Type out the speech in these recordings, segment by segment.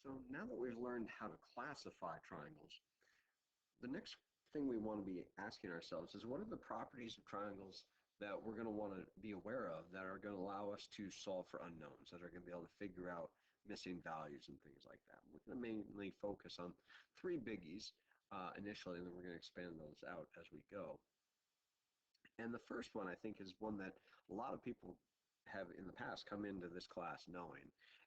So now that we've learned how to classify triangles, the next thing we want to be asking ourselves is, what are the properties of triangles that we're going to want to be aware of that are going to allow us to solve for unknowns, that are going to be able to figure out missing values and things like that. We're going to mainly focus on three biggies initially, and then we're going to expand those out as we go. And the first one, I think, is one that a lot of people have in the past come into this class knowing,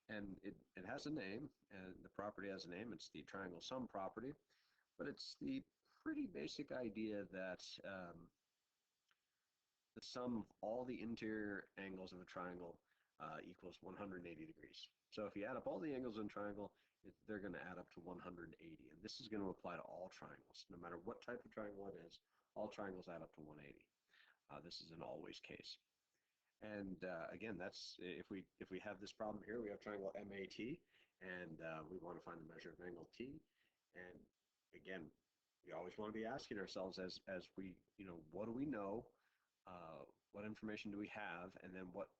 and it has a name, and the property has a name. It's the triangle sum property, but it's the pretty basic idea that the sum of all the interior angles of a triangle equals 180 degrees. So if you add up all the angles in a triangle, they're going to add up to 180, and this is going to apply to all triangles. No matter what type of triangle it is, all triangles add up to 180. This is an always case. And again, that's if we have this problem here, we have triangle MAT, and we want to find the measure of angle T. And again, we always want to be asking ourselves as we, what do we know? What information do we have? And then what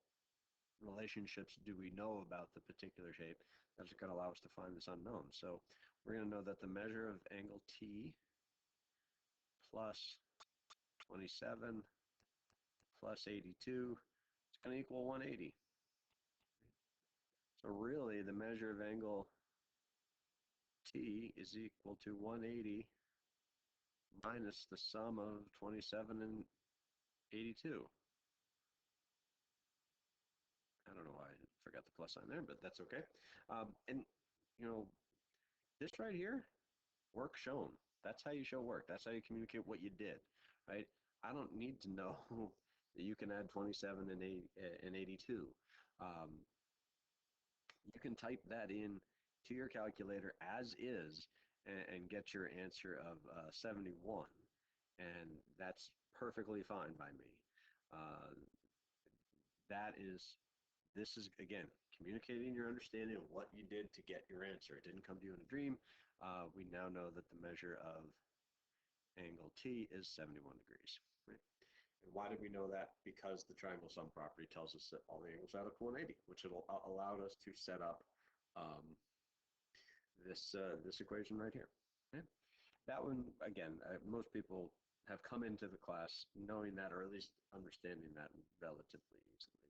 relationships do we know about the particular shape that's going to allow us to find this unknown? So we're going to know that the measure of angle T plus 27 plus 82 is going to equal 180. So really, the measure of angle T is equal to 180 minus the sum of 27 and 82. I don't know why I forgot the plus sign there, but that's okay. And this right here, work shown. That's how you show work. That's how you communicate what you did, right? I don't need to know that you can add 27 and 82. You can type that in to your calculator as is and get your answer of 71, and that's perfectly fine by me. This is, again, communicating your understanding of what you did to get your answer. It didn't come to you in a dream. We now know that the measure of angle T is 71 degrees. Right? And why did we know that? Because the triangle sum property tells us that all the angles add up to 180, which allowed us to set up this equation right here. Okay? That one, again, most people have come into the class knowing that, or at least understanding that relatively easily.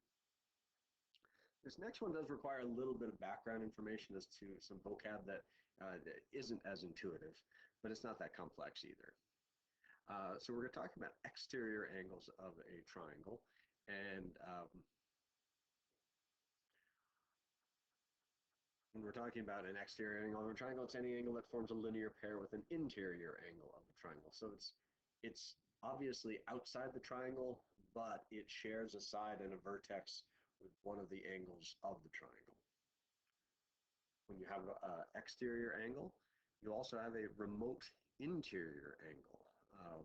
This next one does require a little bit of background information as to some vocab that isn't as intuitive, but it's not that complex either. So we're going to talk about exterior angles of a triangle, and when we're talking about an exterior angle of a triangle, it's any angle that forms a linear pair with an interior angle of a triangle. So it's obviously outside the triangle, but it shares a side and a vertex with one of the angles of the triangle. When you have an exterior angle, you also have a remote interior angle,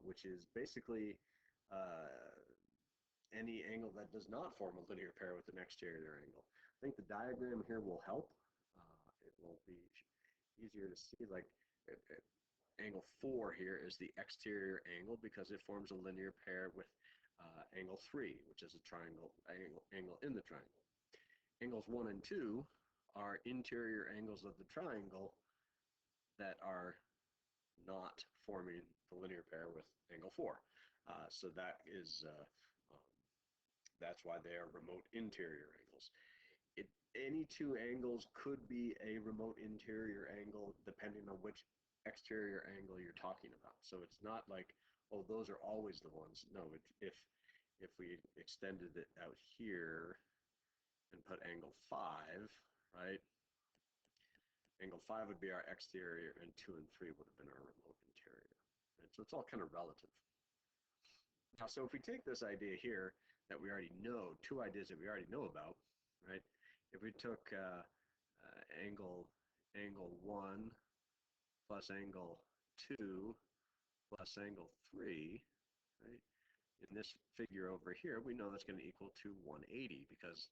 which is basically any angle that does not form a linear pair with an exterior angle. I think the diagram here will help. It will be easier to see. Like angle 4 here is the exterior angle because it forms a linear pair with angle 3, which is a triangle angle in the triangle. Angles 1 and 2 are interior angles of the triangle that are not forming the linear pair with angle 4. So that is that's why they are remote interior angles. Any two angles could be a remote interior angle depending on which exterior angle you're talking about. So it's not like, oh, those are always the ones. No, if we extended it out here and put angle 5, right? Angle 5 would be our exterior, and 2 and 3 would have been our remote interior. Right? So it's all kind of relative. Now, so if we take this idea here that we already know, two ideas that we already know about, right? If we took angle 1 plus angle 2 plus angle 3, right? In this figure over here, we know that's going to equal to 180 because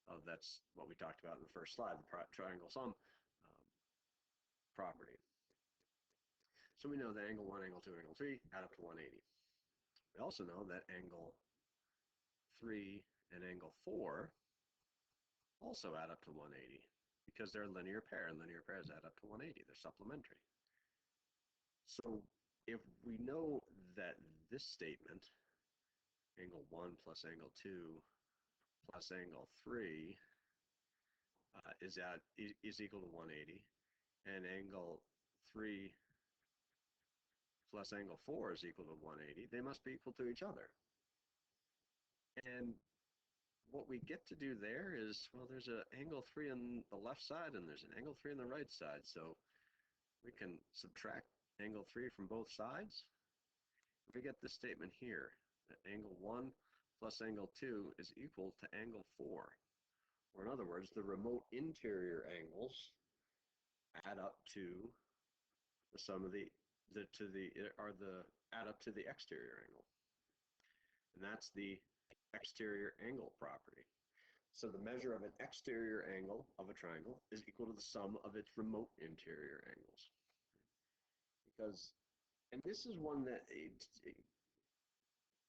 of that's what we talked about in the first slide, the triangle sum property. So we know that angle 1, angle 2, angle 3 add up to 180. We also know that angle 3 and angle 4 also add up to 180 because they're a linear pair, and linear pairs add up to 180. They're supplementary. So if we know that this statement, angle 1 plus angle 2 plus angle 3 is equal to 180, and angle 3 plus angle 4 is equal to 180, they must be equal to each other. And what we get to do there is, well, there's an angle 3 on the left side and there's an angle 3 on the right side, so we can subtract angle 3 from both sides. We get this statement here, that angle 1 plus angle 2 is equal to angle 4. Or in other words, the remote interior angles add up to the sum of add up to the exterior angle. And that's the exterior angle property. So the measure of an exterior angle of a triangle is equal to the sum of its remote interior angles. Because, and this is one that,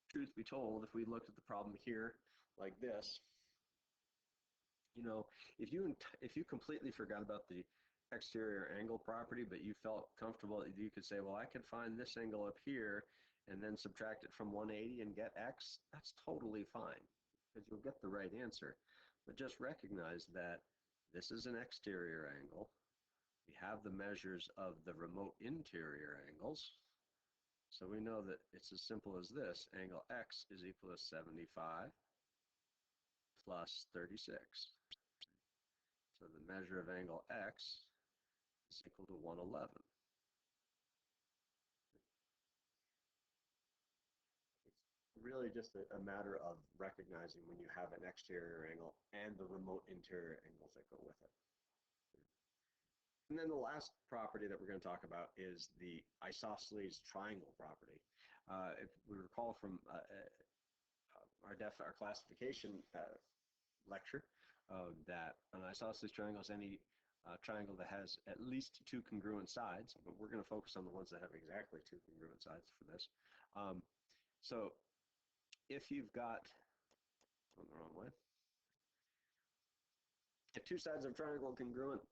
truth be told, if we looked at the problem here like this, you know, if you completely forgot about the exterior angle property, but you felt comfortable, you could say, well, I could find this angle up here and then subtract it from 180 and get x. That's totally fine, because you'll get the right answer. But just recognize that this is an exterior angle. We have the measures of the remote interior angles. So we know that it's as simple as this. Angle x is equal to 75 plus 36. So the measure of angle x is equal to 111. It's really just a matter of recognizing when you have an exterior angle and the remote interior angles that go with it. And then the last property that we're going to talk about is the isosceles triangle property. If we recall from our classification lecture, that an isosceles triangle is any triangle that has at least two congruent sides, but we're going to focus on the ones that have exactly two congruent sides for this. So if you've got, going the wrong way, if two sides of a triangle are congruent,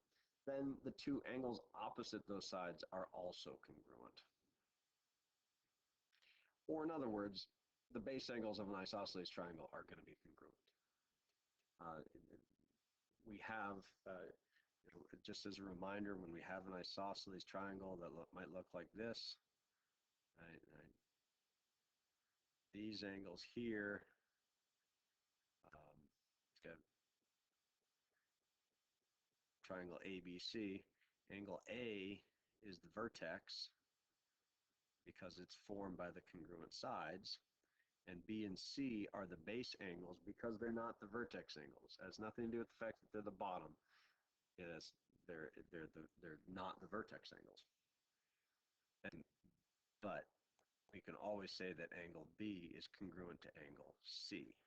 then the two angles opposite those sides are also congruent. Or in other words, the base angles of an isosceles triangle are going to be congruent. We have, just as a reminder, when we have an isosceles triangle that might look like this, these angles here, it's got triangle ABC. Angle A is the vertex because it's formed by the congruent sides, and B and C are the base angles because they're not the vertex angles. It has nothing to do with the fact that they're the bottom. They're not the vertex angles. But we can always say that angle B is congruent to angle C.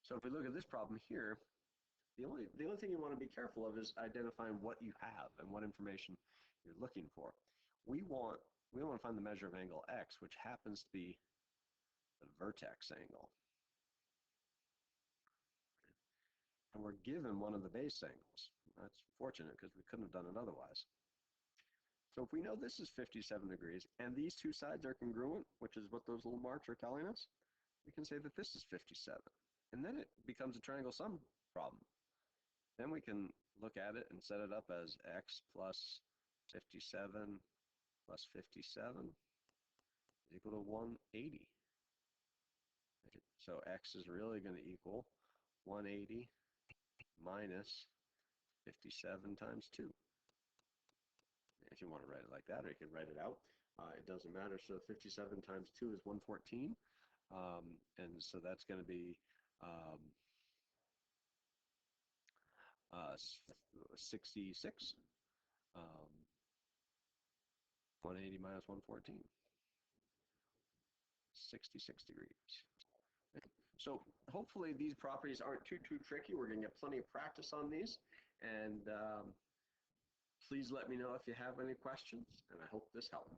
So if we look at this problem here, the only thing you want to be careful of is identifying what you have and what information you're looking for. We want to find the measure of angle x, which happens to be the vertex angle. And we're given one of the base angles. That's fortunate because we couldn't have done it otherwise. So if we know this is 57 degrees and these two sides are congruent, which is what those little marks are telling us, we can say that this is 57. And then it becomes a triangle sum problem. Then we can look at it and set it up as x plus 57 plus 57 is equal to 180. So x is really going to equal 180 minus 57 times 2. If you want to write it like that, or you can write it out. It doesn't matter. So 57 times 2 is 114. And so that's going to be 66. 180 minus 114. 66 degrees. So hopefully these properties aren't too tricky. We're going to get plenty of practice on these. And please let me know if you have any questions. And I hope this helped.